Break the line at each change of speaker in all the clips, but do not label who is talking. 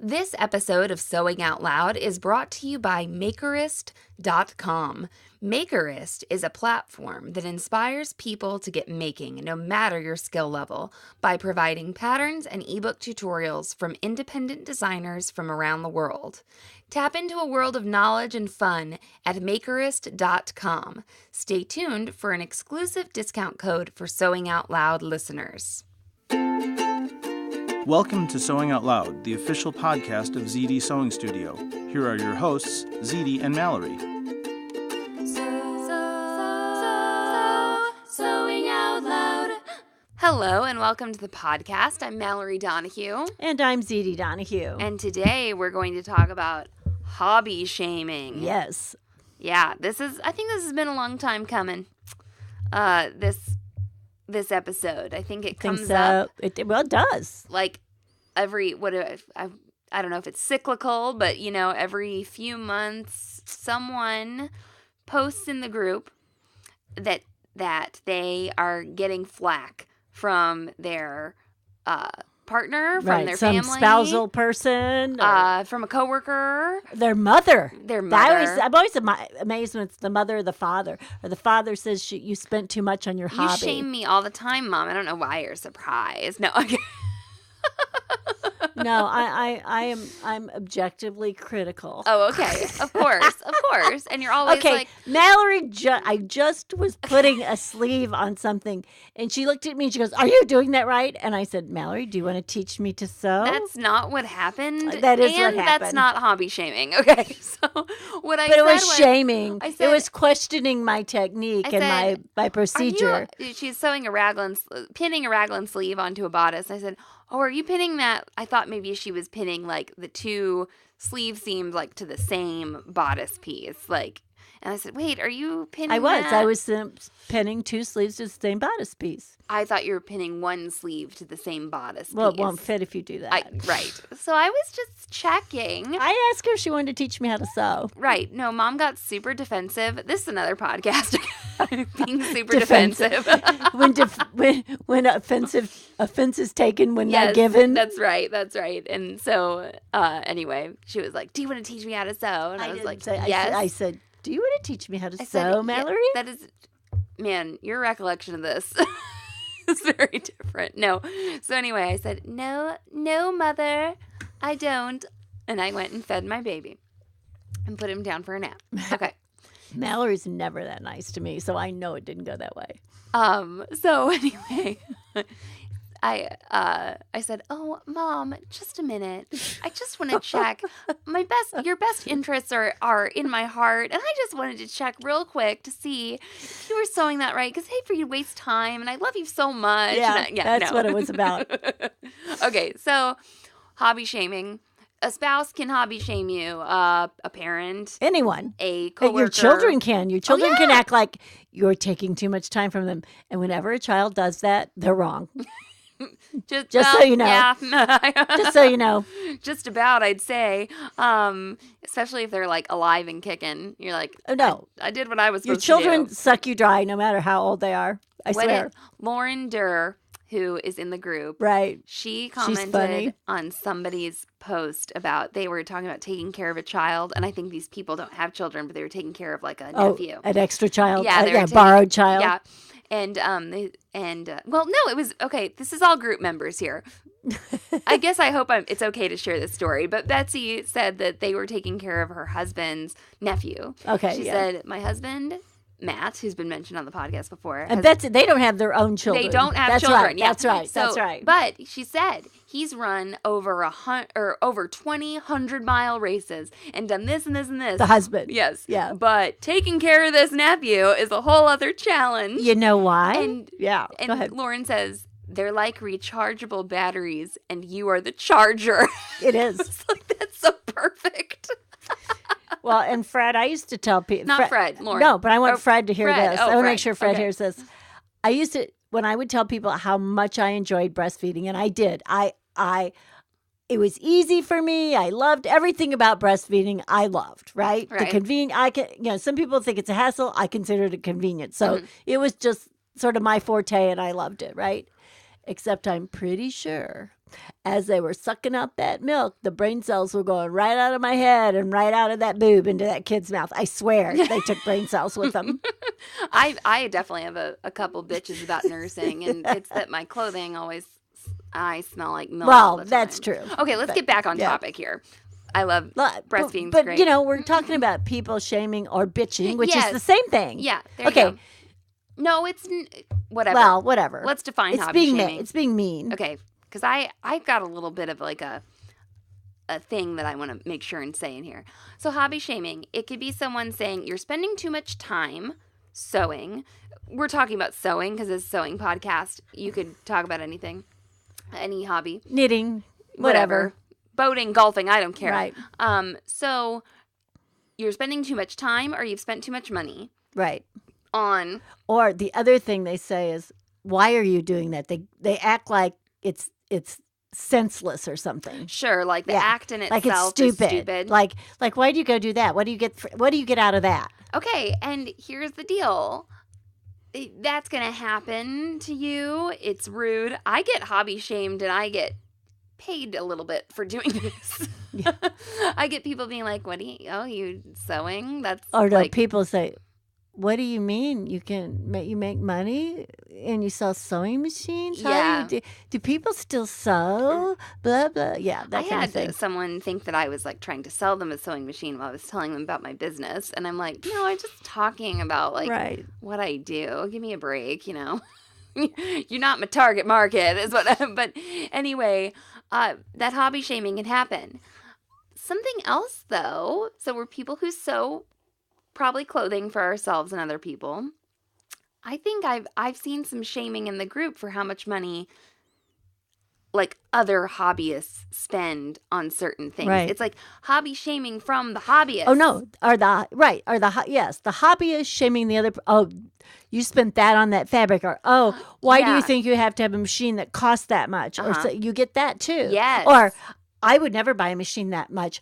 This episode of Sewing Out Loud is brought to you by Makerist.com. Makerist is a platform that inspires people to get making no matter your skill level by providing patterns and ebook tutorials from independent designers from around the world. Tap into a world of knowledge and fun at Makerist.com. Stay tuned for an exclusive discount code for Sewing Out Loud listeners.
Welcome to Sewing Out Loud, the official podcast of Zede Sewing Studio. Here are your hosts, Zede and Mallory.
Sewing Out Loud. Hello and welcome to the podcast. I'm Mallory Donahue.
And I'm Zede Donahue.
And today we're going to talk about hobby shaming.
Yes.
Yeah, I think this has been a long time coming. This episode, I think it comes up.
It does.
Like I don't know if it's cyclical, but every few months, someone posts in the group that they are getting flack from their partner, from their family,
some spousal person,
from a coworker,
their mother.
I'm
always amazed when it's the mother or the father. Or the father says you spent too much on your hobby.
You shame me all the time, Mom. I don't know why you're surprised. No, okay.
No, I'm objectively critical.
Oh, okay. Of course. And you're always
okay,
like,
Mallory, I just was putting a sleeve on something, and she looked at me and she goes, "Are you doing that right?" And I said, "Mallory, do you want to teach me to sew?"
That's not what happened.
That is what happened.
And that's not hobby shaming. Okay, so what I
said,
said
was shaming.
I said,
it was questioning my technique and my procedure.
She's sewing pinning a raglan sleeve onto a bodice. I said, "Oh, are you pinning that?" I thought maybe she was pinning like the two sleeve seams like to the same bodice piece, like. And I said, "Wait, are you pinning?"
I was pinning two sleeves to the same bodice piece.
I thought you were pinning one sleeve to the same bodice piece.
Well, it won't fit if you do that.
Right. So I was just checking.
I asked her if she wanted to teach me how to sew.
Right. No, Mom got super defensive. This is another podcast. Being super defensive.
when offense is taken when not given.
That's right. And so anyway, she was like, "Do you want to teach me how to sew?" And I was like, "Yes."
I said, "Do you want to teach me how to sew, Mallory?"
Yeah, that is, man, your recollection of this is very different. No. So anyway, I said, no, Mother, I don't. And I went and fed my baby and put him down for a nap. Okay.
Mallory's never that nice to me, so I know it didn't go that way.
So anyway, I said, "Oh, Mom, just a minute. I just want to check. Your best interests are in my heart, and I just wanted to check real quick to see if you were sewing that right, because I hate for you to waste time, and I love you so much."
That's what it was about.
Okay, so hobby shaming. A spouse can hobby shame you. A parent.
Anyone.
A coworker.
Your children can. Your children can act like you're taking too much time from them. And whenever a child does that, they're wrong. Just so you know.
Yeah.
Just so you know.
Just about, I'd say. Especially if they're like alive and kicking. You're like,
oh, no.
I did what I was supposed to do.
Your children suck you dry no matter how old they are. I swear.
Lauren Durr, who is in the group.
Right.
She commented on somebody's post about, they were talking about taking care of a child. And I think these people don't have children, but they were taking care of like a nephew.
An extra child.
Yeah.
Borrowed child.
Yeah. And well, no, it was, okay, this is all group members here. I guess I hope it's okay to share this story. But Betsy said that they were taking care of her husband's nephew.
Okay.
She said, "My husband, Matt," who's been mentioned on the podcast before.
And Betsy, they don't have their own children.
They don't have children.
Right.
Yeah.
That's right.
But she said he's run over 20 100-mile races and done this and this and this.
The husband.
Yes.
Yeah.
But taking care of this nephew is a whole other challenge.
You know why?
And
go ahead.
Lauren says, "They're like rechargeable batteries, and you are the charger."
It is.
It's like, that's so perfect.
Well, and Fred, I used to tell people.
Not Fred, Lauren.
No, but I want Fred to hear this. I want to make sure Fred hears this. I used to, when I would tell people how much I enjoyed breastfeeding, and I did. It was easy for me. I loved everything about breastfeeding. I loved, right? The convenience. Some people think it's a hassle. I consider it a convenience. So it was just sort of my forte, and I loved it, right? Except I'm pretty sure as they were sucking out that milk, the brain cells were going right out of my head and right out of that boob into that kid's mouth. I swear they took brain cells with them.
I definitely have a couple bitches about nursing, and it's that my clothing I smell like milk all the time.
That's true.
Okay, let's get back on topic here. I love breastfeeding.
But
great.
you know, we're talking about people shaming or bitching, which is the same thing.
Yeah. There you go. No, it's whatever.
Well, whatever.
Let's define hobby shaming.
It's being mean.
Okay, because I've got a little bit of like a thing that I want to make sure and say in here. So hobby shaming, it could be someone saying you're spending too much time sewing. We're talking about sewing because it's a sewing podcast. You could talk about anything, any hobby,
knitting, whatever.
Boating, golfing, I don't care.
Right.
So you're spending too much time or you've spent too much money.
Right.
On.
Or the other thing they say is, why are you doing that? They act like it's senseless or something.
Sure, like the act in itself
like it's
stupid.
Like why do you go do that? What do you get out of that?
Okay, and here's the deal. That's going to happen to you. It's rude. I get hobby shamed and I get paid a little bit for doing this. Yeah. I get people being like, you sewing? That's
or like, people say, what do you mean you make money and you sell sewing machines?
Yeah.
Do people still sew? Blah, blah. Yeah, that kind of thing. I had
someone think that I was like trying to sell them a sewing machine while I was telling them about my business. And I'm like, no, I'm just talking about like what I do. Give me a break, You're not my target market is what but anyway, that hobby shaming can happen. Something else though, so we're people who sew probably clothing for ourselves and other people. I think I've seen some shaming in the group for how much money like other hobbyists spend on certain things.
Right.
It's like hobby shaming from the hobbyists.
Oh no, the hobbyists shaming the other. Oh, you spent that on that fabric, or why do you think you have to have a machine that costs that much? Or so you get that too.
Yes.
Or I would never buy a machine that much.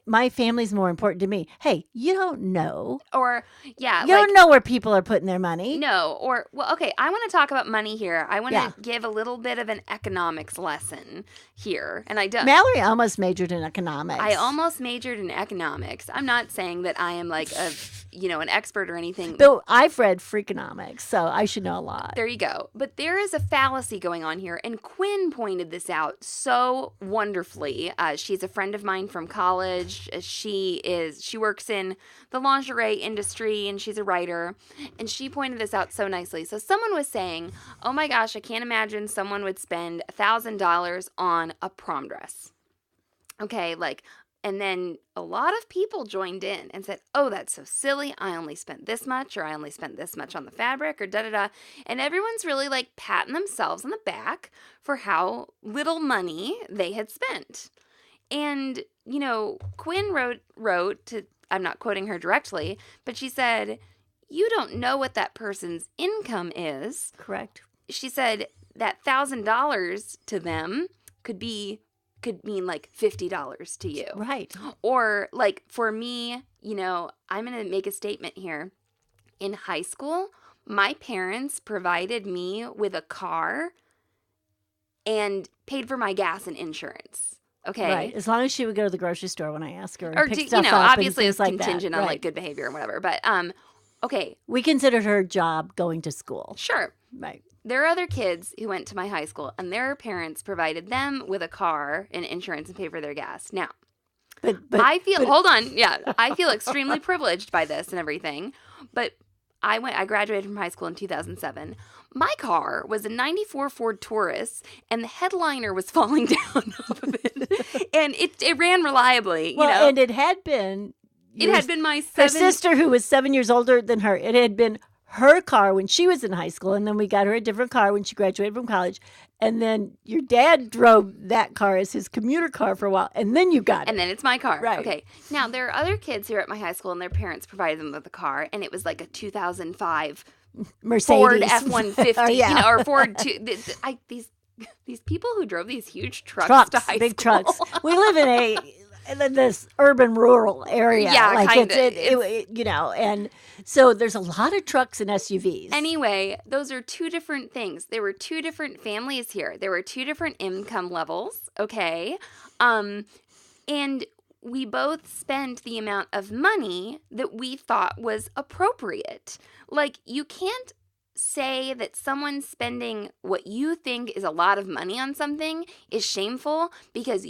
My family's more important to me. Hey, you don't know.
Or, you
don't know where people are putting their money.
No. Or, well, okay, I want to talk about money here. I want to give a little bit of an economics lesson here. And I don't.
Mallory almost majored in economics.
I almost majored in economics. I'm not saying that I am like an expert or anything.
But I've read Freakonomics, so I should know a lot.
There you go. But there is a fallacy going on here. And Quinn pointed this out so wonderfully. She's a friend of mine from college. She works in the lingerie industry and she's a writer. And she pointed this out so nicely. So someone was saying, oh my gosh, I can't imagine someone would spend $1,000 on a prom dress. Okay, and then a lot of people joined in and said, oh, that's so silly. I only spent this much, or I only spent this much on the fabric, or da-da-da. And everyone's really like patting themselves on the back for how little money they had spent. And, Quinn wrote to, I'm not quoting her directly, but she said, you don't know what that person's income is.
Correct. She
said that $1,000 to them could mean like $50 to you.
Right.
Or like for me, I'm going to make a statement here. In high school, my parents provided me with a car and paid for my gas and insurance. Okay.
Right. As long as she would go to the grocery store when I asked her.
Or, obviously it's contingent on like good behavior and whatever. But, okay.
We considered her job going to school.
Sure.
Right.
There are other kids who went to my high school and their parents provided them with a car and insurance and paid for their gas. Now, I feel extremely privileged by this and everything. But I graduated from high school in 2007. My car was a 94 Ford Taurus and the headliner was falling down off of it. And it ran reliably,
and it had been.
It had been my
sister who was 7 years older than her. It had been her car when she was in high school, and then we got her a different car when she graduated from college. And then your dad drove that car as his commuter car for a while, and then you got it.
And then it's my car.
Right.
Okay. Now, there are other kids here at my high school, and their parents provided them with a car, and it was like a 2005
Mercedes.
Ford F-150,
or
or Ford. These people who drove these huge trucks to high
big
school.
trucks. We live in this urban rural area.
Yeah,
like
kind of.
And so there's a lot of trucks and SUVs.
Anyway, those are two different things. There were two different families here. There were two different income levels, okay? And we both spent the amount of money that we thought was appropriate. Like, you can't say that someone spending what you think is a lot of money on something is shameful because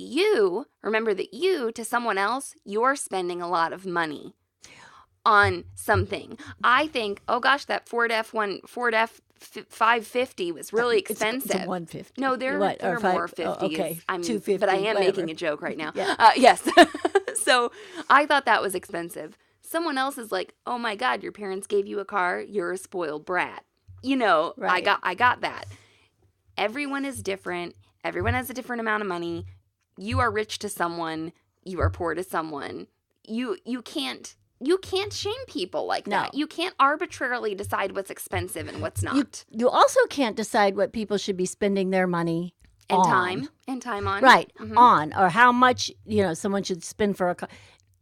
remember that to someone else, you're spending a lot of money on something. I think, oh gosh, that Ford F-550 was really expensive.
It's a 150.
No, there are more 50s.
Oh, okay, 250.
But I am
whatever.
making a joke right now.
Yeah.
Yes. So I thought that was expensive. Someone else is like, oh my God, your parents gave you a car. You're a spoiled brat.
Right.
I got that. Everyone is different. Everyone has a different amount of money. You are rich to someone. You are poor to someone. You can't shame people like that. You can't arbitrarily decide what's expensive and what's not.
You also can't decide what people should be spending their money on.
time on.
Right. Mm-hmm. On, or how much, someone should spend for a car.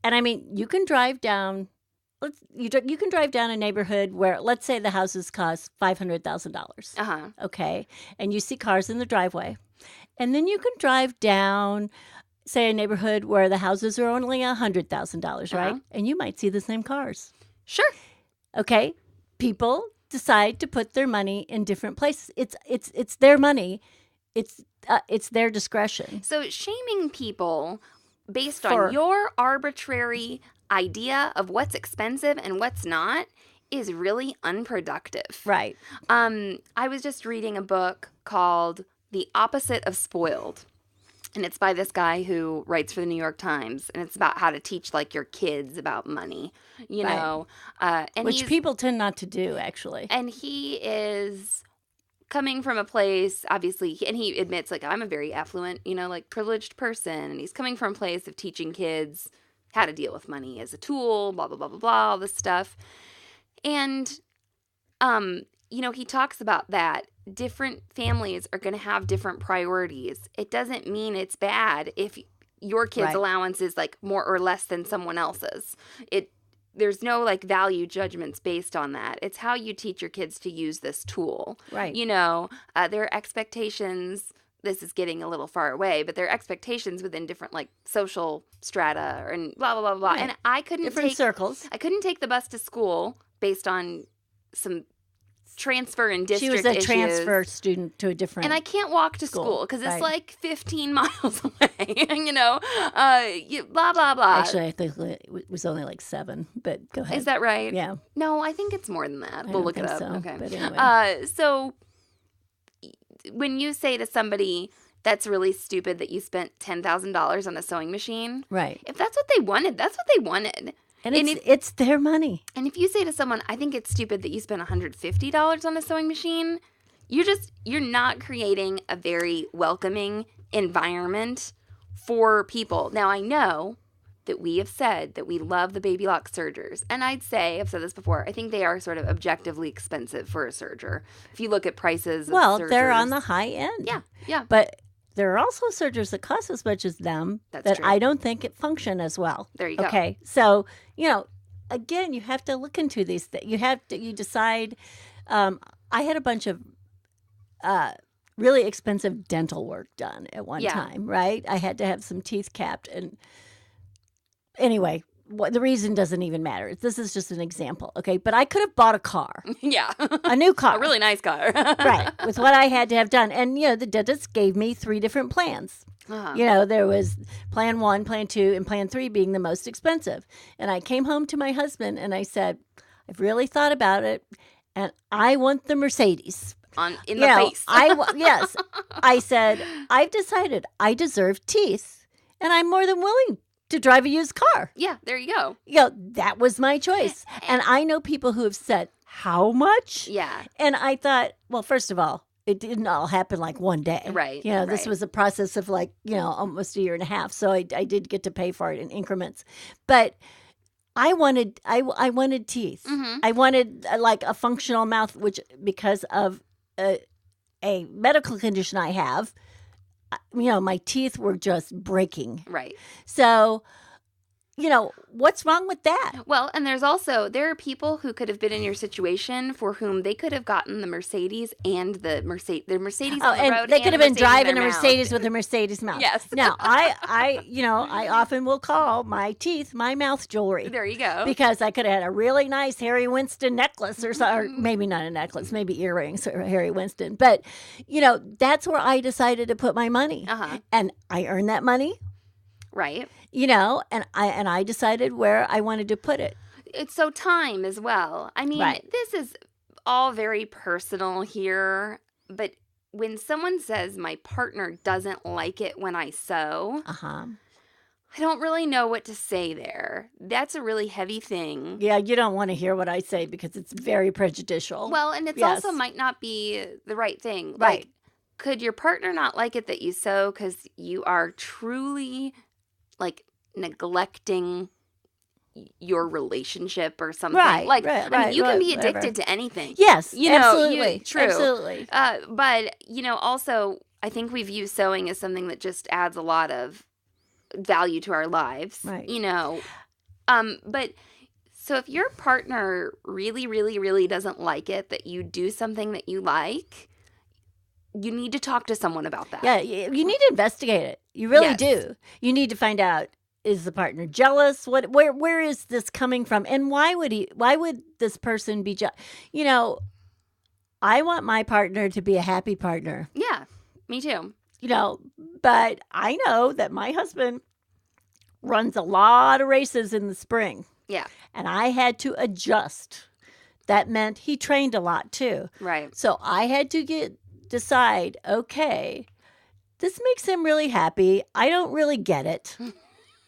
And I mean, you can drive down you can drive down a neighborhood where, let's say, the houses cost $500,000.
Uh-huh.
Okay. And you see cars in the driveway. And then you can drive down, say, a neighborhood where the houses are only $100,000, right?
Uh-huh.
And you might see the same cars.
Sure.
Okay. People decide to put their money in different places. It's their money. It's their discretion.
So shaming people based on your arbitrary idea of what's expensive and what's not is really unproductive.
Right.
I was just reading a book called The Opposite of Spoiled. And it's by this guy who writes for the New York Times. And it's about how to teach, like, your kids about money, know. And
which people tend not to do, actually.
And he is coming from a place, obviously, and he admits, like, I'm a very affluent, privileged person. And he's coming from a place of teaching kids how to deal with money as a tool, blah, blah, blah, blah, blah, all this stuff. And, he talks about that. Different families are going to have different priorities. It doesn't mean it's bad if your kid's allowance is, like, more or less than someone else's. There's no, like, value judgments based on that. It's how you teach your kids to use this tool.
Right.
There are expectations. This is getting a little far away, but there are expectations within different, like, social strata and blah, blah, blah, blah. Right. And I couldn't
circles.
I couldn't take the bus to school based on some transfer and district issues.
She was a transfer student to a different
And I can't walk to school because it's like 15 miles away, blah, blah, blah.
Actually, I think it was only like 7, but go ahead.
Is that right?
Yeah.
No, I think it's more than that. We'll look it up.
So,
okay.
But anyway.
So when you say to somebody, that's really stupid that you spent $10,000 on a sewing machine.
Right.
If that's what they wanted, that's what they wanted.
And it's their money.
And if you say to someone, I think it's stupid that you spent $150 on a sewing machine, you're not creating a very welcoming environment for people. Now, I know that we have said that we love the baby lock sergers. And I've said this before, I think they are sort of objectively expensive for a serger. If you look at prices of sergers.
They're on the high end.
Yeah.
But there are also sergers that cost as much as them that
true.
I don't think it function as well.
There you go.
Okay. So, again, you have to look into these things. You decide. I had a bunch of really expensive dental work done at one time, right? I had to have some teeth capped. And anyway, the reason doesn't even matter. This is just an example, okay? But I could have bought a car.
Yeah.
A new car.
A really nice car.
Right. With what I had to have done. And, the dentist gave me 3 different plans. Uh-huh. There was plan 1, plan 2, and plan 3 being the most expensive. And I came home to my husband and I said, I've really thought about it, and I want the Mercedes.
In the face.
Yes. I said, I've decided I deserve teeth, and I'm more than willing to drive a used car.
Yeah, there you go.
That was my choice. And I know people who have said, how much?
Yeah.
And I thought, well, first of all, it didn't all happen like one day.
Right.
This was a process of almost a year and a half. So I did get to pay for it in increments. But I wanted teeth.
Mm-hmm.
I wanted like a functional mouth, which because of a medical condition I have, my teeth were just breaking.
Right.
So, what's wrong with that?
Well, and there are people who could have been in your situation for whom they could have gotten the Mercedes and the Mercedes on the road.
They could have been driving a
Mercedes
Mercedes with a Mercedes mouth.
Yes.
Now, I often will call my teeth my mouth jewelry.
There you go.
Because I could have had a really nice Harry Winston necklace or maybe not a necklace, maybe earrings or Harry Winston. But, that's where I decided to put my money.
Uh-huh.
And I earned that money.
Right.
And I decided where I wanted to put it.
It's so time as well. I mean, This is all very personal here, but when someone says my partner doesn't like it when I sew, I don't really know what to say there. That's a really heavy thing.
Yeah, you don't want to hear what I say because it's very prejudicial.
Well, and it's also might not be the right thing.
Right.
Like, could your partner not like it that you sew because you are truly like neglecting your relationship or something?
Right,
I mean, you can be addicted to anything.
Yes, absolutely.
True.
Absolutely.
But, also, I think we view sewing as something that just adds a lot of value to our lives.
Right.
But so if your partner really, really, really doesn't like it that you do something that you like, you need to talk to someone about that.
Yeah, you need to investigate it. You really do. You need to find out, is the partner jealous? Where is this coming from? And why would this person be jealous? I want my partner to be a happy partner.
Yeah, me too.
But I know that my husband runs a lot of races in the spring.
Yeah.
And I had to adjust. That meant he trained a lot too.
Right.
So I had to decide, okay, this makes him really happy. I don't really get it.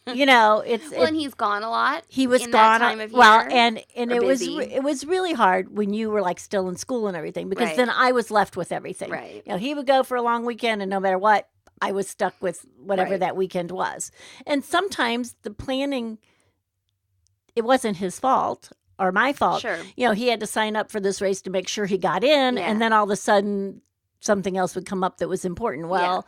And he's gone a lot.
He was
in
gone.
That time of year,
well, and it
busy.
was really hard when you were like still in school and everything because
Right.
then I was left with everything.
Right.
He would go for a long weekend, and no matter what, I was stuck with whatever
Right.
that weekend was. And sometimes the planning, it wasn't his fault or my fault.
Sure.
He had to sign up for this race to make sure he got in,
Yeah.
and then all of a sudden something else would come up that was important. Well,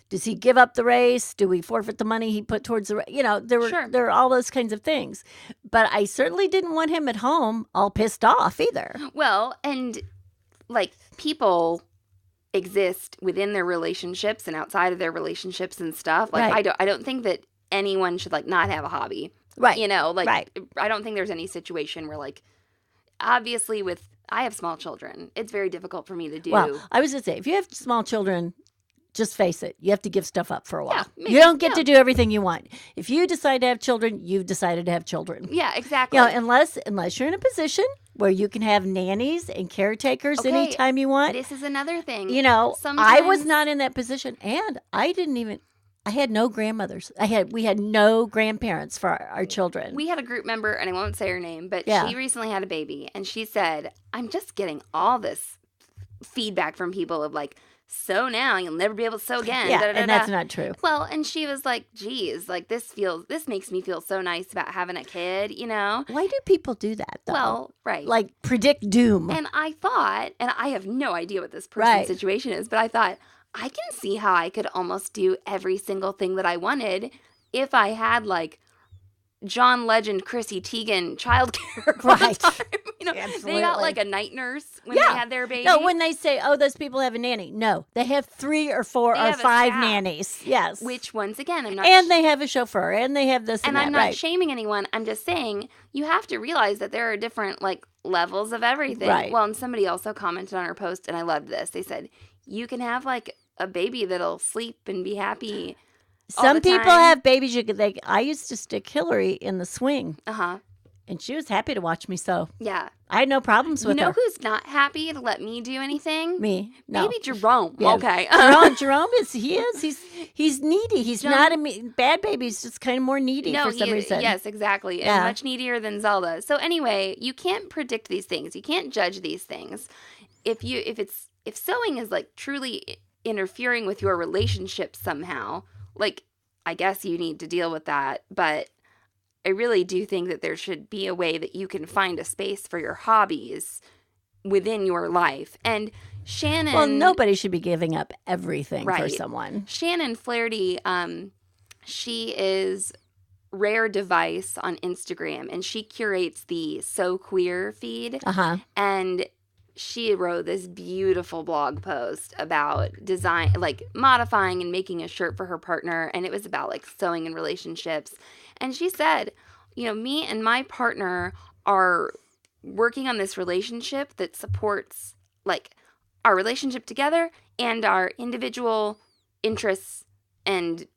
does he give up the race? Do we forfeit the money he put towards the race? There were all those kinds of things. But I certainly didn't want him at home all pissed off either.
Well, and like people exist within their relationships and outside of their relationships and stuff. Like
Right.
I don't think that anyone should like not have a hobby.
Right.
Right. I don't think there's any situation where like obviously I have small children. It's very difficult for me to do.
Well, I was going to say, if you have small children, just face it. You have to give stuff up for a while.
Yeah, maybe,
you don't get to do everything you want. If you decide to have children, you've decided to have children.
Yeah, exactly.
Unless you're in a position where you can have nannies and caretakers anytime you want.
This is another thing.
I was not in that position, and I had no grandmothers. We had no grandparents for our children.
We had a group member, and I won't say her name, but
Yeah.
she recently had a baby, and she said, I'm just getting all this feedback from people of like, sew now, you'll never be able to sew again.
Yeah,
da-da-da-da.
and that's not true.
Well, and she was like, geez, like this makes me feel so nice about having a kid,
Why do people do that, though?
Well, right.
Like predict doom.
And I thought, and I have no idea what this person's situation is, but I thought, I can see how I could almost do every single thing that I wanted if I had like John Legend, Chrissy Teigen childcare.
Right.
They got like a night nurse when they had their baby.
No, when they say, oh, those people have a nanny. No, they have 3 or 4
They
or
have a
5
staff.
nannies. Yes.
Which, once again, I'm not...
And they have a chauffeur, and they have this
And
that.
I'm not
right.
shaming anyone. I'm just saying you have to realize that there are different like levels of everything.
Right.
Well, and somebody also commented on her post, and I loved this. They said, you can have like a baby that'll sleep and be happy all
Some
the
people
time.
have babies. I used to stick Hillary in the swing,
Uh-huh.
and she was happy to watch me sew.
Yeah.
I had no problems with her.
Who's not happy to let me do anything?
Me. No.
Maybe Jerome.
Yeah.
Okay.
Jerome he's needy. He's not bad baby. He's just kind of more needy for some reason.
Yes, exactly. And much needier than Zelda. So anyway, you can't predict these things. You can't judge these things. If sewing is like truly interfering with your relationship somehow, like I guess you need to deal with that. But I really do think that there should be a way that you can find a space for your hobbies within your life. And Shannon.
Well, nobody should be giving up everything for someone.
Shannon Flaherty, she is Rare Device on Instagram, and she curates the So Queer feed. And she wrote this beautiful blog post about design, like modifying and making a shirt for her partner. And it was about like sewing and relationships. And she said, me and my partner are working on this relationship that supports like our relationship together and our individual interests and,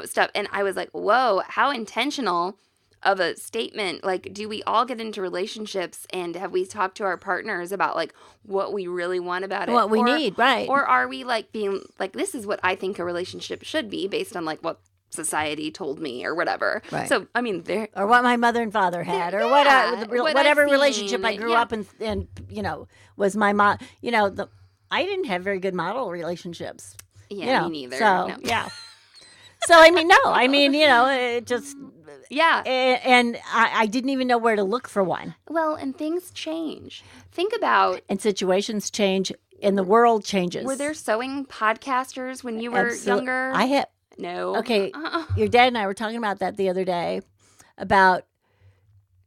stuff. And I was like, whoa, how intentional of a statement. Like, do we all get into relationships and have we talked to our partners about like what we really want about it?
What we need, right.
Or are we like being like, this is what I think a relationship should be based on like what society told me or whatever.
Right.
So, I mean,
or what my mother and father had or whatever relationship I grew up in and, was my mom, I didn't have very good model relationships.
Yeah, me neither.
So,
no.
yeah. So, it just...
Yeah.
And I didn't even know where to look for one.
Well, and things change. Think about...
And situations change and the world changes.
Were there sewing podcasters when you were younger?
I had...
No.
Okay, your dad and I were talking about that the other day, about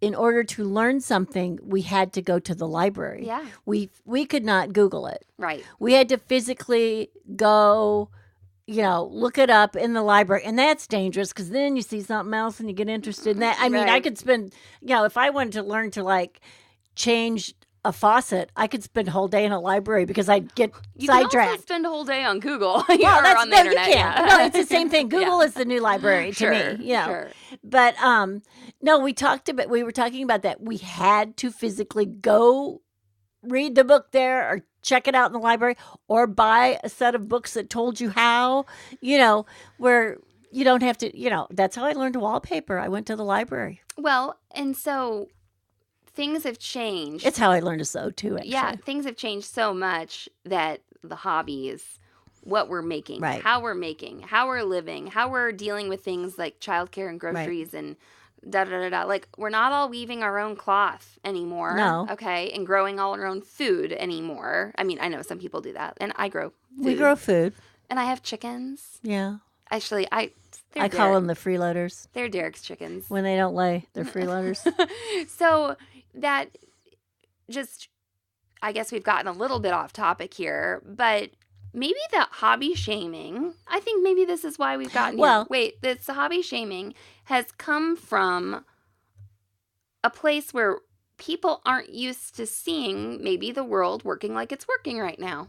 in order to learn something, we had to go to the library.
Yeah.
We could not Google it.
Right.
We had to physically go... look it up in the library. And that's dangerous because then you see something else and you get interested in that. I mean, I could spend, if I wanted to learn to like change a faucet, I could spend a whole day in a library because I'd get sidetracked.
You can also spend a whole day on Google
on the internet.
You can.
No, it's the same thing. Google is the new library to me.
Sure.
But no, we were talking about that. We had to physically go read the book there or check it out in the library or buy a set of books that told you how, where you don't have to, that's how I learned to wallpaper. I went to the library.
Well, and so things have changed.
It's how I learned to sew too, actually.
Yeah, things have changed so much that the hobbies, what we're making, how we're making, how we're living, how we're dealing with things like childcare and groceries and da-da-da-da. Like, we're not all weaving our own cloth anymore.
No.
Okay? And growing all our own food anymore. I mean, I know some people do that. And I grow food.
We grow food.
And I have chickens.
Yeah.
Actually, I
call them the freeloaders.
They're Derek's chickens.
When they don't lay, they're freeloaders.
So that just, I guess we've gotten a little bit off topic here, but maybe that hobby shaming, I think maybe this is why we've gotten here. Wait, this hobby shaming has come from a place where people aren't used to seeing maybe the world working like it's working right now.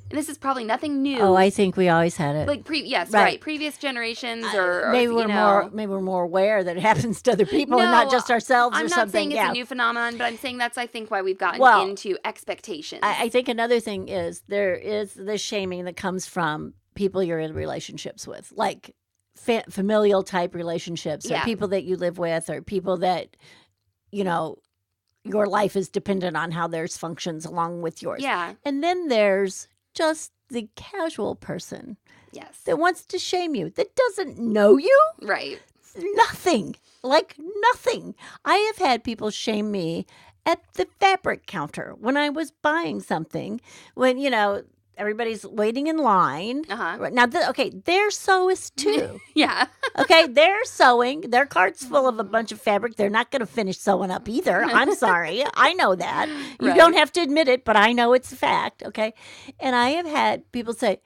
And this is probably nothing new.
Oh, I think we always had it.
Like right. Previous generations, or
maybe we're more aware that it happens to other people and not just ourselves or something.
I'm not saying it's a new phenomenon, but I'm saying that's I think why we've gotten into expectations.
I think another thing is there is the shaming that comes from people you're in relationships with, like familial type relationships, or people that you live with, or people that your life is dependent on how theirs functions along with yours.
Yeah,
and then there's just the casual person that wants to shame you, that doesn't know you.
Right.
Nothing. I have had people shame me at the fabric counter when I was buying something, when, everybody's waiting in line. Now, they're sewists too.
Yeah.
Okay, they're sewing. Their cart's full of a bunch of fabric. They're not going to finish sewing up either. I'm sorry. I know that. You don't have to admit it, but I know it's a fact. Okay. And I have had people say,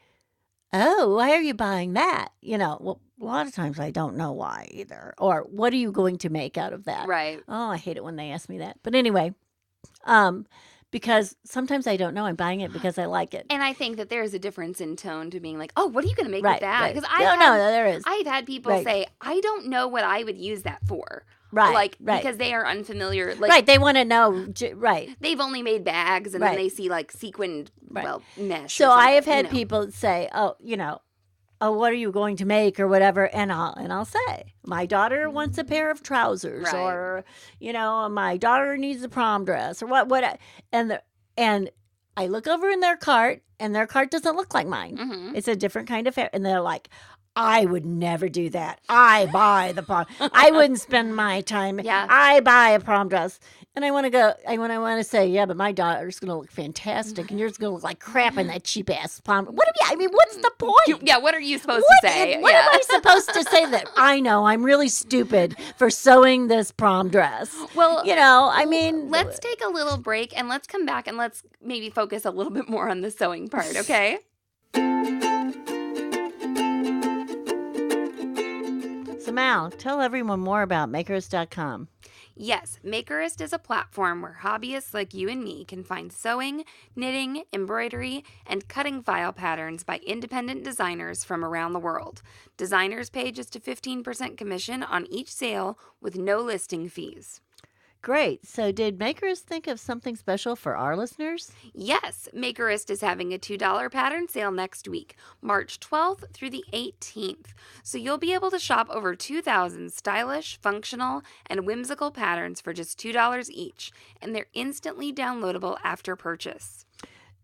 oh, why are you buying that? Well, a lot of times I don't know why either. Or what are you going to make out of that?
Right.
Oh, I hate it when they ask me that. But anyway, because sometimes I don't know. I'm buying it because I like it.
And I think that there's a difference in tone to being like, oh, what are you going to make with that? Because
there is.
I've had people say, I don't know what I would use that for.
Right.
Because they are unfamiliar.
They want to know. Right.
They've only made bags and then they see like sequined, mesh.
So I have had people say, oh, what are you going to make or whatever? And I'll say, my daughter wants a pair of trousers, or, my daughter needs a prom dress, or what. And I look over in their cart, and their cart doesn't look like mine. Mm-hmm. It's a different kind of hair. And they're like, I would never do that. I buy the prom. I wouldn't spend my time.
Yeah.
I buy a prom dress. And I want to say, yeah, but my daughter's going to look fantastic and yours is going to look like crap in that cheap ass prom. What's the point?
What are you supposed to say?
What am I supposed to say that I know I'm really stupid for sewing this prom dress?
Well,
let's
take a little break and let's come back and let's maybe focus a little bit more on the sewing part, okay?
So Mal, tell everyone more about Makerist.com.
Yes, Makerist is a platform where hobbyists like you and me can find sewing, knitting, embroidery, and cutting file patterns by independent designers from around the world. Designers pay just a 15% commission on each sale with no listing fees.
Great. So did Makerist think of something special for our listeners?
Yes, Makerist is having a $2 pattern sale next week, March 12th through the 18th. So you'll be able to shop over 2,000 stylish, functional, and whimsical patterns for just $2 each, and they're instantly downloadable after purchase.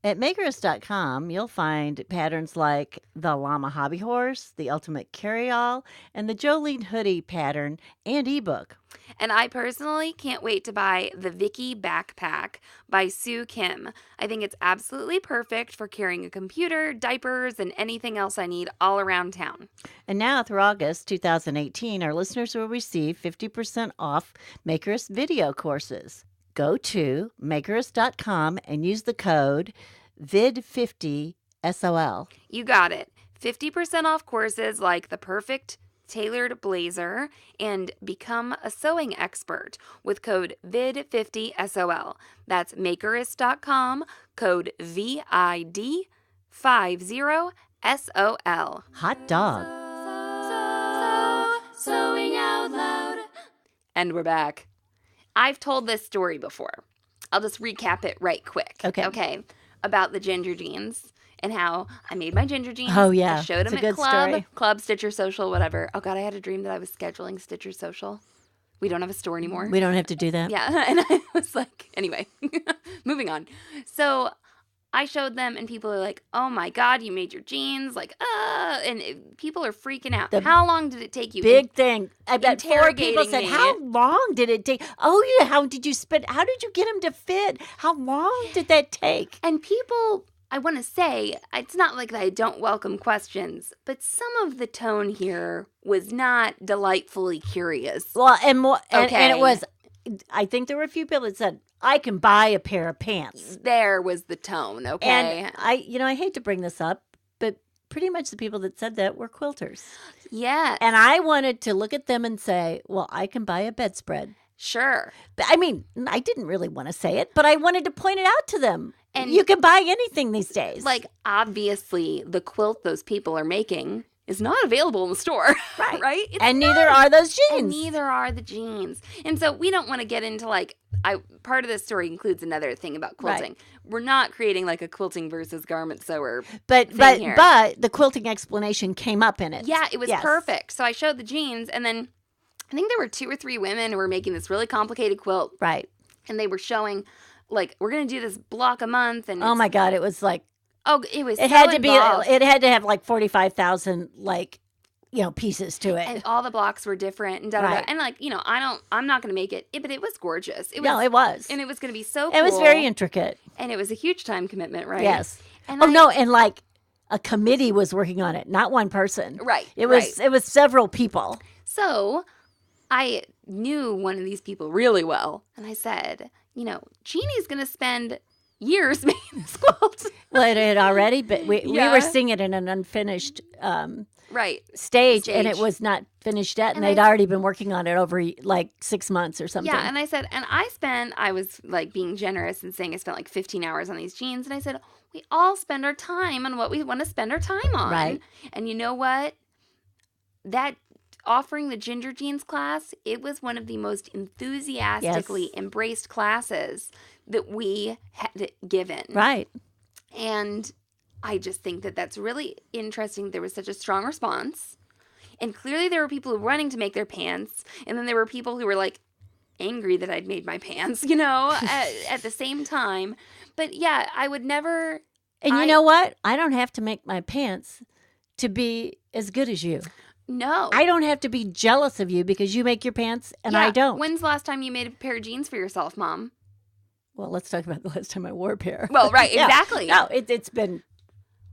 At Makerist.com, you'll find patterns like the Llama Hobby Horse, the Ultimate Carryall, and the Jolene Hoodie pattern and ebook.
And I personally can't wait to buy the Vicky Backpack by Sue Kim. I think it's absolutely perfect for carrying a computer, diapers, and anything else I need all around town.
And now through August 2018, our listeners will receive 50% off Makerist video courses. Go to Makerist.com and use the code VID50SOL.
You got it. 50% off courses like the perfect tailored blazer and become a sewing expert with code VID50SOL. That's Makerist.com, code VID50SOL.
Hot dog.
Sewing out loud. And we're back. I've told this story before. I'll just recap it right quick.
Okay.
About the ginger jeans and how I made my ginger jeans.
Oh, yeah.
I showed them
It's a
at
good story.
Club, Stitcher Social, whatever. Oh, God, I had a dream that I was scheduling Stitcher Social. We don't have a store anymore.
We don't have to do that.
Yeah. And I was like, anyway, moving on. So I showed them and people are like, oh my God, you made your jeans. Like, and people are freaking out. How long did it take you?
Big thing. I bet 4 people said,
me.
how long did it take? Oh, yeah. How did you get them to fit? How long did that take?
And people, I want to say, it's not like I don't welcome questions, but some of the tone here was not delightfully curious.
Well, and it was, I think there were a few people that said, I can buy a pair of pants.
There was the tone, okay?
And I hate to bring this up, but pretty much the people that said that were quilters.
Yeah.
And I wanted to look at them and say, well, I can buy a bedspread.
Sure.
I mean, I didn't really want to say it, but I wanted to point it out to them. And you can buy anything these days.
Like, obviously, the quilt those people are making is not available in the store.
Right.
Right?
And neither are those jeans.
And neither are the jeans. And so we don't want to get into part of this story includes another thing about quilting.
Right.
We're not creating like a quilting versus garment sewer
but
here.
But the quilting explanation came up in it.
Yeah, it was perfect. So I showed the jeans and then I think there were 2 or 3 women who were making this really complicated quilt.
Right.
And they were showing like, we're going to do this block a month. And
oh my God, it was like,
it
had to have like 45,000 pieces to it.
And all the blocks were different and
Right.
And like, I'm not going to make it, but it was gorgeous. It
was.
And it was going to be so cool.
It was very intricate.
And it was a huge time commitment, right?
Yes.
And
and like a committee was working on it, not one person.
Right.
It was several people.
So I knew one of these people really well. And I said, Jeannie's going to spend years making this quilt.
Well, it had already, but we were seeing it in an unfinished stage, and it was not finished yet, and they'd already been working on it over like 6 months or something.
Yeah, and I said, I was like being generous and saying I spent like 15 hours on these jeans, and I said, we all spend our time on what we want to spend our time on.
Right.
And you know what? That offering the ginger jeans class, it was one of the most enthusiastically embraced classes that we had given.
Right.
And I just think that that's really interesting. There was such a strong response. And clearly there were people who were running to make their pants. And then there were people who were like angry that I'd made my pants, at the same time. But yeah, I would never.
And you know what? I don't have to make my pants to be as good as you.
No.
I don't have to be jealous of you because you make your pants and I don't.
When's the last time you made a pair of jeans for yourself, Mom?
Well, let's talk about the last time I wore a pair.
Well, right, exactly.
No, it's been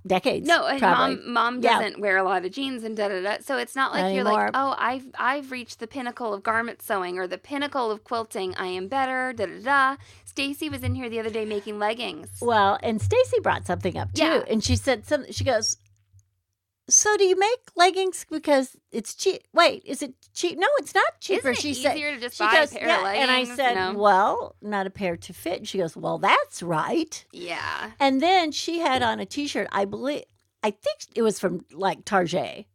decades.
No, and
probably.
mom doesn't wear a lot of jeans and da-da-da. So it's not like you're like, oh, I've reached the pinnacle of garment sewing or the pinnacle of quilting. I am better, da-da-da. Stacy was in here the other day making leggings.
Well, and Stacy brought something up too.
Yeah.
And she said something. She goes, so do you make leggings because it's cheap? Wait, is it cheap? No, it's not cheaper.
Isn't it
easier
to just buy a pair of leggings?
And I said, well, not a pair to fit. And she goes, well, that's right.
Yeah.
And then she had on a T-shirt, I think it was from like Target.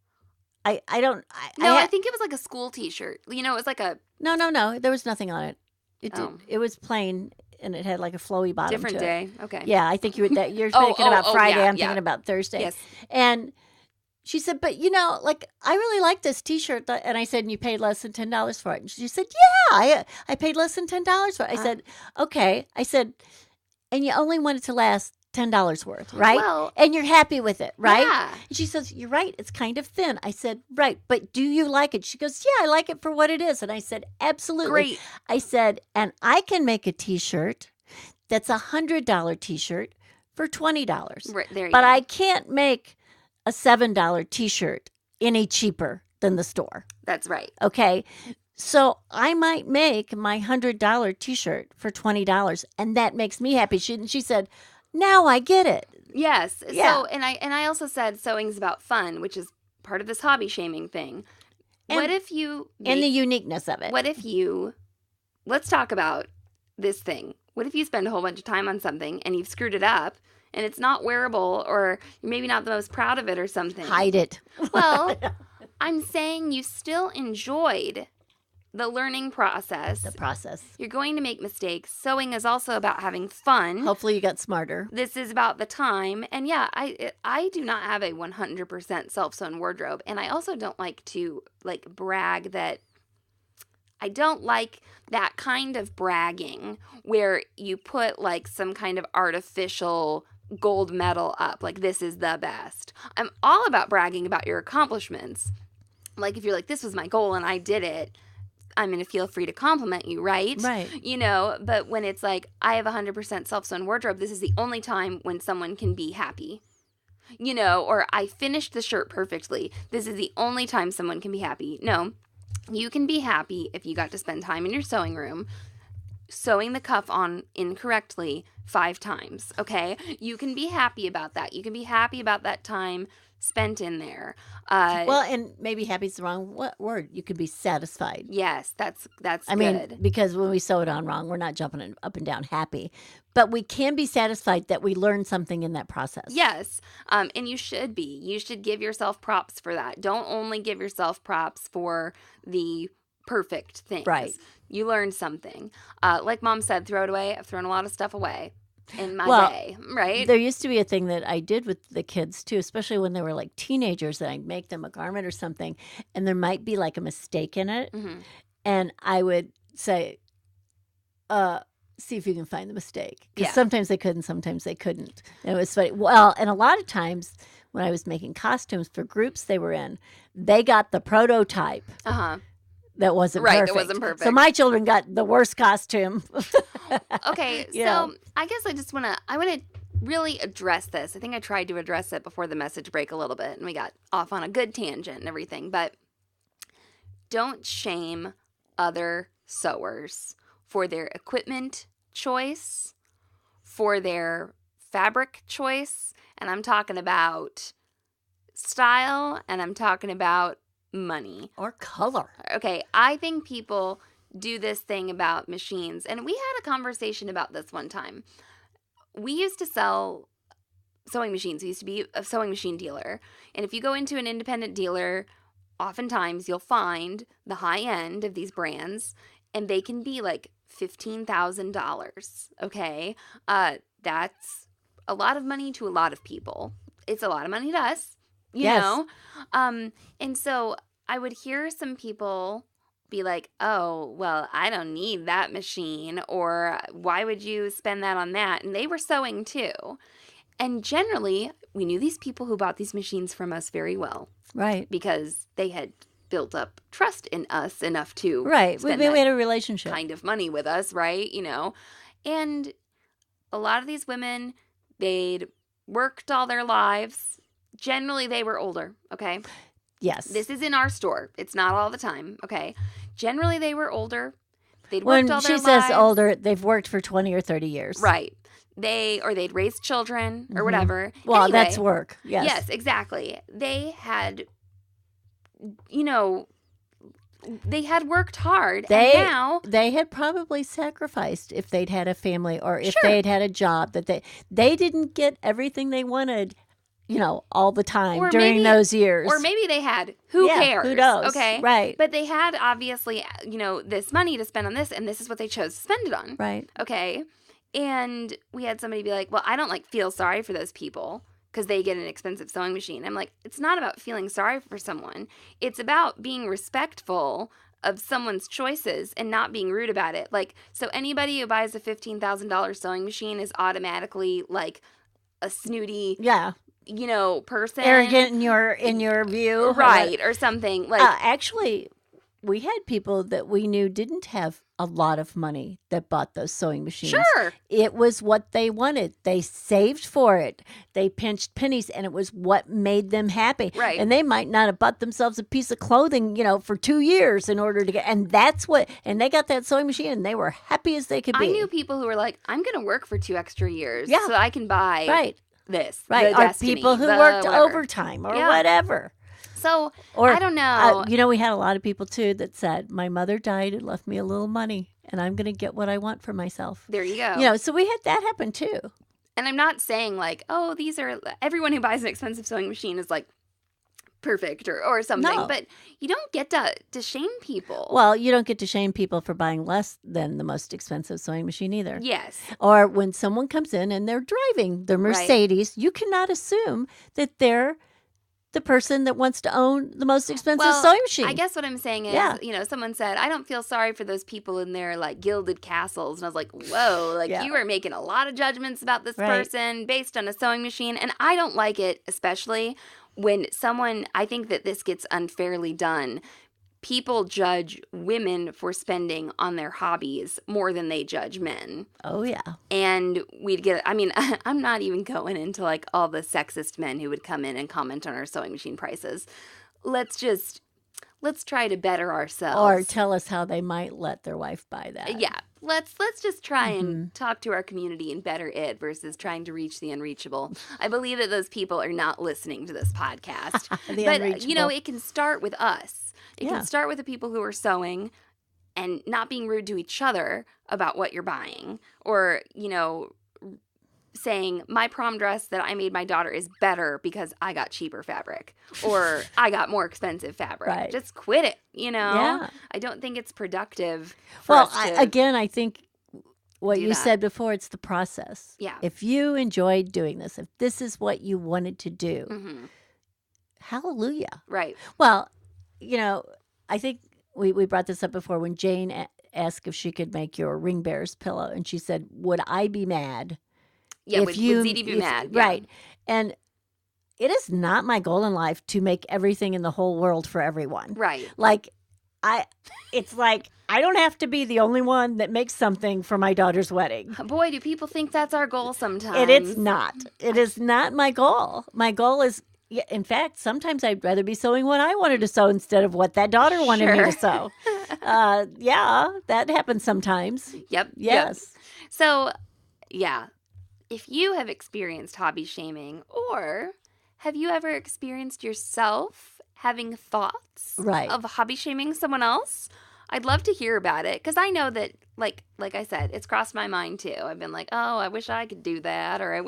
I think it was like a school T-shirt. You know, it was like a... No. There was nothing on it. It was plain and it had like a flowy bottom
Different
to
day.
it.
Okay.
Yeah, I think you're thinking about Friday. I'm thinking about Thursday.
Yes.
And she said, but like, I really like this T-shirt. And I said, and you paid less than $10 for it. And she said, yeah, I paid less than $10 for it. I said, okay. I said, and you only want it to last $10 worth, right?
Well,
and you're happy with it, right?
Yeah.
And she says, you're right. It's kind of thin. I said, right. But do you like it? She goes, yeah, I like it for what it is. And I said, absolutely.
Great.
I said, and I can make a T-shirt that's $100 T-shirt for $20.
Right, there you
but
go.
I can't make a $7 T-shirt any cheaper than the store.
That's right.
Okay. So I might make my $100 T-shirt for $20, and that makes me happy. She said, now I get it.
Yes.
Yeah.
So, and I also said sewing's about fun, which is part of this hobby shaming thing.
And,
what if you...
And the uniqueness of it.
What if you... Let's talk about this thing. What if you spend a whole bunch of time on something and you've screwed it up and it's not wearable or you're maybe not the most proud of it or something?
Hide it.
Well, I'm saying you still enjoyed the learning process.
The process.
You're going to make mistakes. Sewing is also about having fun.
Hopefully you got smarter.
This is about the time. And yeah, I do not have a 100% self-sewn wardrobe. And I also don't like to brag that I don't like that kind of bragging where you put like some kind of artificial gold medal up. Like, this is the best. I'm all about bragging about your accomplishments. Like, if you're like, this was my goal and I did it, I'm going to feel free to compliment you, right?
Right.
You know, but when it's like, I have 100% self-sewn wardrobe, this is the only time when someone can be happy. You know, or I finished the shirt perfectly. This is the only time someone can be happy. No, you can be happy if you got to spend time in your sewing room sewing the cuff on incorrectly 5 times, okay? You can be happy about that. You can be happy about that time spent in there.
Well, and maybe happy's the wrong word. You could be satisfied.
Yes, that's
I
good.
mean, because when we sew it on wrong, we're not jumping up and down happy. But we can be satisfied that we learned something in that process.
Yes, and you should be. You should give yourself props for that. Don't only give yourself props for the perfect things.
Right.
You learned something. Like Mom said, throw it away. I've thrown a lot of stuff away in my day, right?
There used to be a thing that I did with the kids too, especially when they were like teenagers, that I'd make them a garment or something, and there might be like a mistake in it.
Mm-hmm.
And I would say, see if you can find the mistake. Because
Yeah.
sometimes they could and sometimes they couldn't. And it was funny. Well, and a lot of times when I was making costumes for groups they were in, they got the prototype.
Uh-huh.
That wasn't
Right,
perfect.
that wasn't perfect.
So my children got the worst costume.
Okay,
Yeah.
so I guess I want to really address this. I think I tried to address it before the message break a little bit, and we got off on a good tangent and everything, but don't shame other sewers for their equipment choice, for their fabric choice, and I'm talking about style, and I'm talking about money.
Or color.
Okay, I think people do this thing about machines, and we had a conversation about this one time. We used to sell sewing machines. We used to be a sewing machine dealer, and if you go into an independent dealer, oftentimes you'll find the high end of these brands, and they can be like $15,000, okay? That's a lot of money to a lot of people. It's a lot of money to us. You
Yes.
know? And so I would hear some people be like, oh, well, I don't need that machine, or why would you spend that on that? And they were sewing too. And generally, we knew these people who bought these machines from us very well.
Right.
Because they had built up trust in us enough to
spend we had a relationship
kind of money with us, right? And a lot of these women, they'd worked all their lives. Generally, they were older, okay?
Yes.
This is in our store. It's not all the time, okay? Generally, they were older. They'd worked all their lives.
When she says older, they've worked for 20 or 30 years.
Right. They'd raised children or whatever.
Well,
anyway,
that's work. Yes.
Yes, exactly. They had, they had worked hard. And now
they had probably sacrificed if they'd had a family or if they'd had a job that they didn't get everything they wanted, all the time during those years.
Or maybe they had. Who cares?
Who knows?
Okay.
Right.
But they had obviously, this money to spend on this, and this is what they chose to spend it on.
Right.
Okay. And we had somebody be like, well, I don't feel sorry for those people because they get an expensive sewing machine. I'm like, it's not about feeling sorry for someone. It's about being respectful of someone's choices and not being rude about it. So anybody who buys a $15,000 sewing machine is automatically a snooty, person.
Arrogant in your view.
Right. Or something.
Actually, we had people that we knew didn't have a lot of money that bought those sewing machines.
Sure.
It was what they wanted. They saved for it. They pinched pennies, and it was what made them happy.
Right.
And they might not have bought themselves a piece of clothing, for 2 years in order to get, and they got that sewing machine, and they were happy as they could be.
I knew people who were like, I'm going to work for 2 extra years so I can buy this.
Right. Or people who worked overtime or whatever.
So, I don't know.
We had a lot of people, too, that said, my mother died and left me a little money, and I'm going to get what I want for myself.
There you go.
So we had that happen, too.
And I'm not saying, these are, everyone who buys an expensive sewing machine is, perfect or something.
No.
But you don't get to shame people.
Well, you don't get to shame people for buying less than the most expensive sewing machine either.
Yes.
Or when someone comes in and they're driving their Mercedes, you cannot assume that they're the person that wants to own the most expensive sewing machine.
I guess what I'm saying is, someone said, I don't feel sorry for those people in their gilded castles. And I was like, whoa, you are making a lot of judgments about this person based on a sewing machine. And I don't like it, especially when I think that this gets unfairly done. People judge women for spending on their hobbies more than they judge men.
Oh, yeah.
And I'm not even going into all the sexist men who would come in and comment on our sewing machine prices. Let's try to better ourselves.
Or tell us how they might let their wife buy that.
Yeah. Let's just try and talk to our community and better it versus trying to reach the unreachable. I believe that those people are not listening to this podcast. But, it can start with us. It can start with the people who are sewing and not being rude to each other about what you're buying. Or, saying my prom dress that I made my daughter is better because I got cheaper fabric or I got more expensive fabric.
Right.
Just quit it,
Yeah.
I don't think it's productive for us to
I think what you said before, it's the process.
Yeah.
If you enjoyed doing this, if this is what you wanted to do, hallelujah.
Right.
Well, I think we brought this up before when Jane asked if she could make your ring bearer's pillow, and she said, would I be mad?
Yeah, would Zede be mad? Yeah.
Right. And it is not my goal in life to make everything in the whole world for everyone.
Right.
I don't have to be the only one that makes something for my daughter's wedding.
Boy, do people think that's our goal sometimes.
And it's not. It is not my goal. My goal is, in fact, sometimes I'd rather be sewing what I wanted to sew instead of what that daughter wanted me to sew. That happens sometimes.
Yep.
Yes.
Yep. So, yeah. If you have experienced hobby shaming, or have you ever experienced yourself having thoughts of hobby shaming someone else, I'd love to hear about it. Because I know that, like I said, it's crossed my mind too. I've been like, oh, I wish I could do that. Or,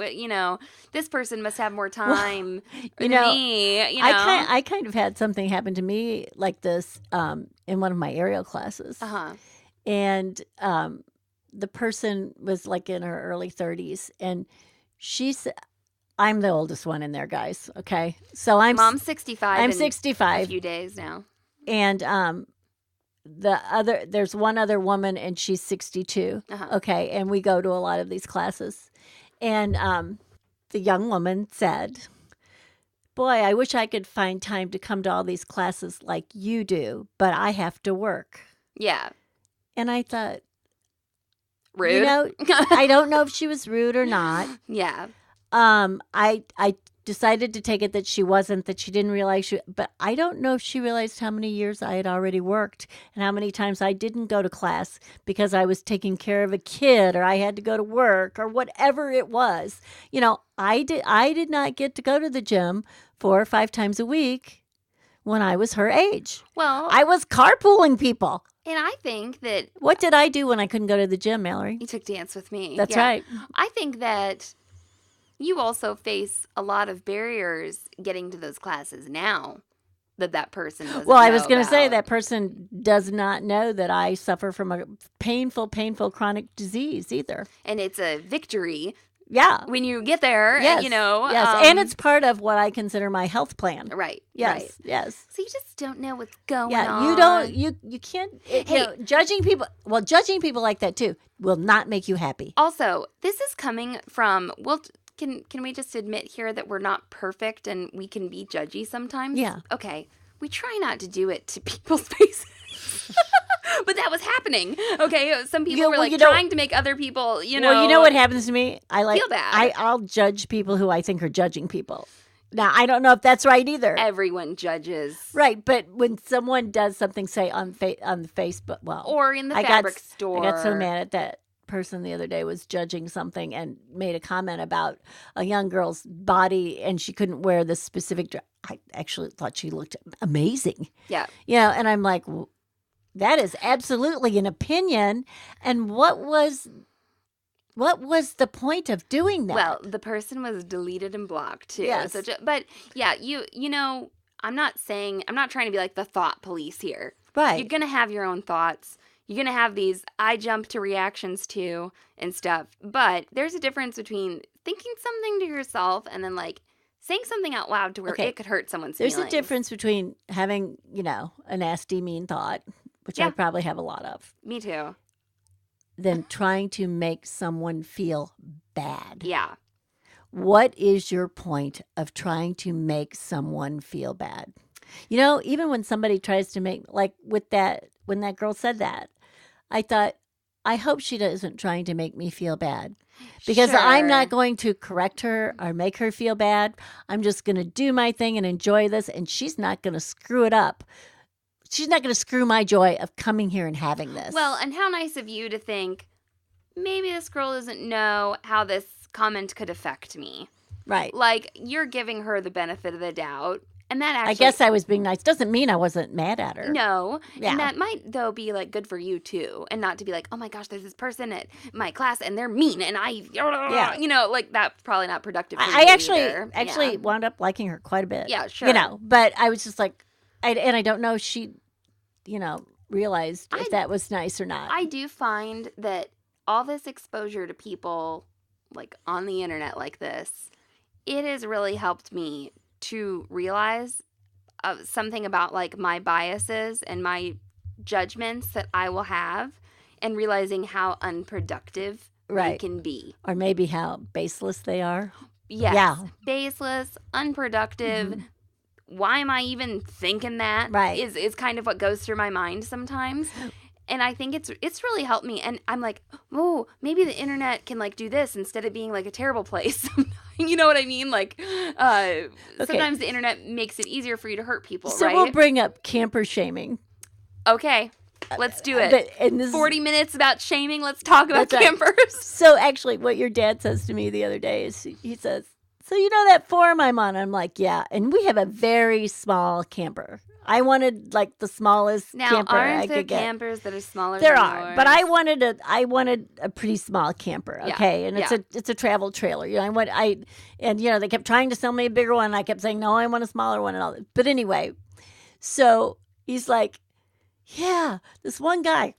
this person must have more time than me.
I kind of had something happen to me like this in one of my aerial classes.
Uh-huh.
And the person was in her early 30s, and she said, I'm the oldest one in there, guys. Okay. So
Mom's 65.
I'm 65.
A few days now.
And there's one other woman, and she's 62.
Uh-huh.
Okay. And we go to a lot of these classes. And the young woman said, boy, I wish I could find time to come to all these classes like you do, but I have to work.
Yeah.
And I thought,
rude.
You know, I don't know if she was rude or not.
Yeah.
I decided to take it that she wasn't, that she didn't realize but I don't know if she realized how many years I had already worked and how many times I didn't go to class because I was taking care of a kid or I had to go to work or whatever it was. You know, I did not get to go to the gym 4 or 5 times a week when I was her age.
Well,
I was carpooling people.
And I think that...
What did I do when I couldn't go to the gym, Mallory?
You took Dance with Me.
That's right.
I think that you also face a lot of barriers getting to those classes now that person doesn't know
I was going to say
about.
that person does not know that I suffer from a painful chronic disease either.
And it's a victory.
Yeah.
When you get there,
yes.
you know.
Yes, and it's part of what I consider my health plan.
Right.
Yes,
right.
yes.
So you just don't know what's going on.
Yeah, you can't, judging people like that too will not make you happy.
Also, this is coming from, can we just admit here that we're not perfect and we can be judgy sometimes?
Yeah.
Okay. We try not to do it to people's faces. But that was happening. Okay. Some people were trying to make other people, you know.
Well, you know what happens to me?
Feel bad.
I'll judge people who I think are judging people. Now, I don't know if that's right either.
Everyone judges.
Right. But when someone does something, say on Facebook,
or in the fabric store.
I got so mad at that person the other day was judging something and made a comment about a young girl's body and she couldn't wear this specific dress. I actually thought she looked amazing.
Yeah.
You know, and I'm like, that is absolutely an opinion. And what was the point of doing that?
Well, the person was deleted and blocked too.
Yes.
But yeah, you know, I'm not trying to be like the thought police here.
Right.
You're going to have your own thoughts. You're going to have these I jump to reactions to and stuff. But there's a difference between thinking something to yourself and then like saying something out loud to where it could hurt someone's feelings.
There's a difference between having, you know, a nasty, mean thought, which I probably have a lot of.
Me too.
Than trying to make someone feel bad.
Yeah.
What is your point of trying to make someone feel bad? You know, even when somebody tries to make, like when that girl said that, I thought, I hope she isn't trying to make me feel bad. Because I'm not going to correct her or make her feel bad. I'm just going to do my thing and enjoy this, and she's not going to screw it up. She's not going to screw my joy of coming here and having this.
Well, and how nice of you to think, maybe this girl doesn't know how this comment could affect me.
Right.
Like, you're giving her the benefit of the doubt. And that actually...
I guess I was being nice. Doesn't mean I wasn't mad at her.
No.
Yeah.
And that might, though, be, like, good for you, too. And not to be like, oh, my gosh, there's this person at my class, and they're mean, and you know, like, that's probably not productive for
I
you
actually wound up liking her quite a bit.
Yeah, sure.
You know, but I was just like, I don't know if she, you know, realized if that was nice or not.
I do find that all this exposure to people, like, on the internet like this, it has really helped me to realize something about like my biases and my judgments that I will have, and realizing how unproductive they can be,
or maybe how baseless they are.
Yes.
Yeah,
baseless, unproductive. Mm-hmm. Why am I even thinking that?
Right,
is kind of what goes through my mind sometimes. And I think it's really helped me. And I'm like, oh, maybe the internet can like do this instead of being like a terrible place. You know what I mean? Like, sometimes the internet makes it easier for you to hurt people,
so
right?
We'll bring up camper shaming.
Okay, let's do it. 40 minutes about shaming. Let's talk about campers. Right.
So actually, what your dad says to me the other day is he says, so you know that forum I'm on? I'm like, yeah. And we have a very small camper. I wanted like the smallest camper I could get.
Campers that are smaller
there
than
are,
yours?
but I wanted a pretty small camper, okay? And it's a travel trailer. You know, and you know, they kept trying to sell me a bigger one, and I kept saying, no, I want a smaller one and all that. But anyway, so he's like, yeah, this one guy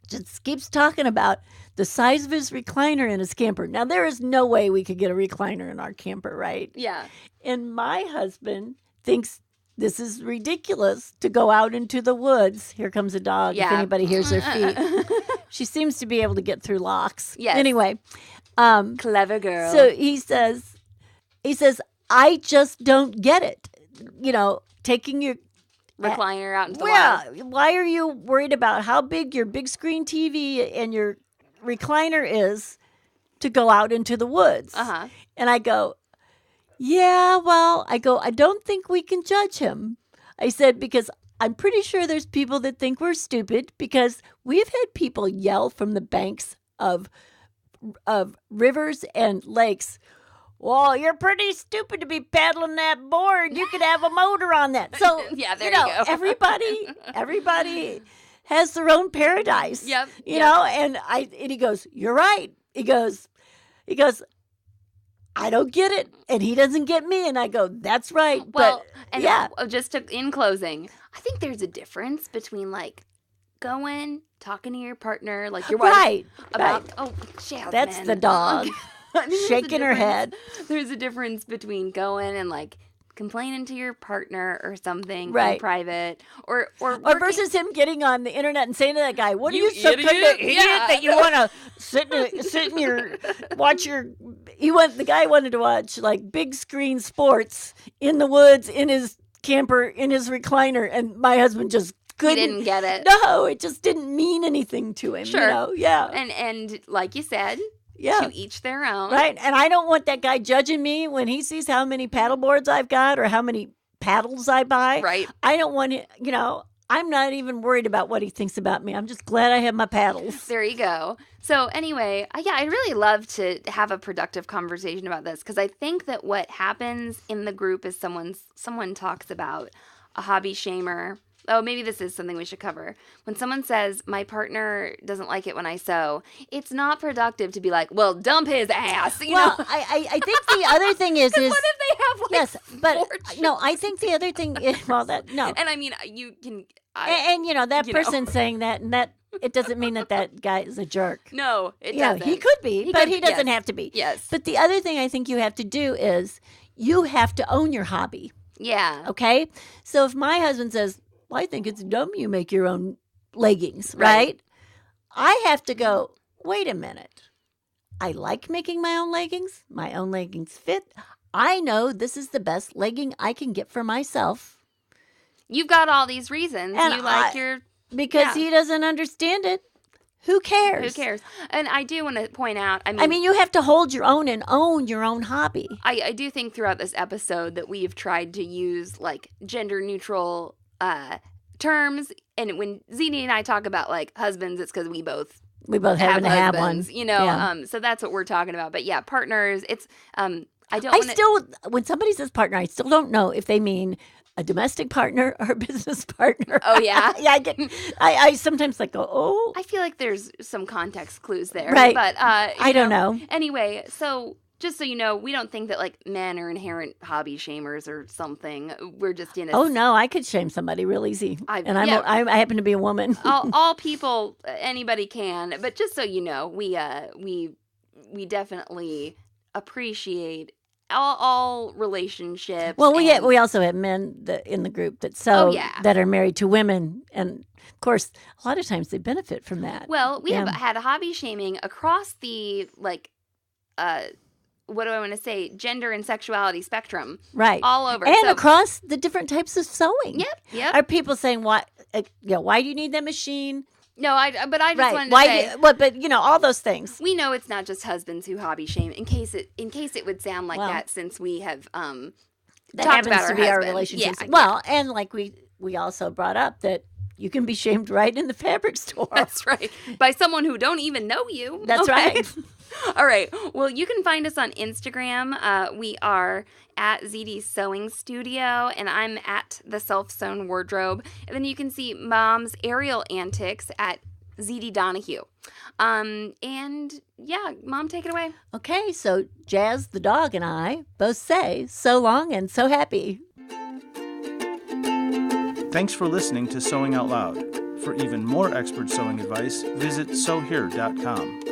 just keeps talking about the size of his recliner in his camper. Now, there is no way we could get a recliner in our camper, right?
Yeah.
And my husband thinks this is ridiculous to go out into the woods. Here comes a dog. Yeah. If anybody hears her feet. She seems to be able to get through locks.
Yes.
Anyway.
Clever girl.
So he says, He says, I just don't get it. Taking your
recliner out into the wild.
Why are you worried about how big your big screen TV and your recliner is to go out into the woods?
Uh-huh.
And I go, I don't think we can judge him. I said, because I'm pretty sure there's people that think we're stupid, because we've had people yell from the banks of rivers and lakes, well, you're pretty stupid to be paddling that board. You could have a motor on that. So,
yeah, there you go.
everybody has their own paradise.
Yep.
You know, and he goes, you're right. He goes, I don't get it, and he doesn't get me. And I go, that's right.
Well,
but,
in closing, I think there's a difference between like going, talking to your partner, like your wife, about Jasmine.
That's the dog. Shaking her head.
There's a difference between going and like complaining to your partner or something
right.
in private, or
versus him getting on the internet and saying to that guy, "What are you some kind of idiot that you want to sit in your watch your?" The guy wanted to watch like big screen sports in the woods in his camper in his recliner, and my husband just couldn't.
He didn't get it.
No, it just didn't mean anything to him.
Sure.
Yeah.
And like you said.
Yeah.
To each their own.
Right. And I don't want that guy judging me when he sees how many paddle boards I've got or how many paddles I buy.
Right.
I don't want it, I'm not even worried about what he thinks about me. I'm just glad I have my paddles.
There you go. So anyway, I'd really love to have a productive conversation about this, because I think that what happens in the group is someone talks about a hobby shamer. Oh, maybe this is something we should cover. When someone says, my partner doesn't like it when I sew, it's not productive to be like, well, dump his ass. You know?
I think the other thing is
what if they have like
yes, but no, I think the other thing is, no.
And I mean, you can.
That person saying that, and that it doesn't mean that guy is a jerk.
No, it doesn't.
He could be, but he doesn't have to be.
Yes.
But the other thing I think you have to do is you have to own your hobby.
Yeah.
Okay? So if my husband says, well, I think it's dumb you make your own leggings, right? I have to go, wait a minute. I like making my own leggings. My own leggings fit. I know this is the best legging I can get for myself.
You've got all these reasons.
And because he doesn't understand it. Who cares?
Who cares? And I do want to point out,
I mean, you have to hold your own and own your own hobby.
I do think throughout this episode that we've tried to use like gender neutral terms, and when Zede and I talk about like husbands, it's because we both
happen to have one,
so that's what we're talking about. But yeah, partners, it's when somebody says partner, I still don't know if they mean a domestic partner or a business partner. Oh yeah.
I sometimes like go, oh,
I feel like there's some context clues there,
right?
But
I don't know.
Anyway, so just so you know, we don't think that like men are inherent hobby shamers or something. We're just in a...
Oh no, I could shame somebody real easy, I happen to be a woman.
all people, anybody can. But just so you know, we definitely appreciate all relationships.
Well, we also have men in the group that sew that are married to women, and of course, a lot of times they benefit from that.
Well, we have had hobby shaming across the what do I want to say? Gender and sexuality spectrum.
Right.
All over.
And across the different types of sewing.
Yep.
Are people saying, why do you need that machine?
No, I just wanted to say.
But all those things.
We know it's not just husbands who hobby shame. In case it would sound like that, since we have
that
talked about
to be our relationships. Yeah, and like we also brought up that you can be shamed right in the fabric store.
That's right. By someone who don't even know you.
That's right.
All right. Well, you can find us on Instagram. We are at Zede Sewing Studio, and I'm at The Self-Sewn Wardrobe. And then you can see Mom's aerial antics at Zede Donahue. And yeah, Mom, take it away.
Okay, so Jazz the dog and I both say so long and so happy.
Thanks for listening to Sewing Out Loud. For even more expert sewing advice, visit sewhere.com.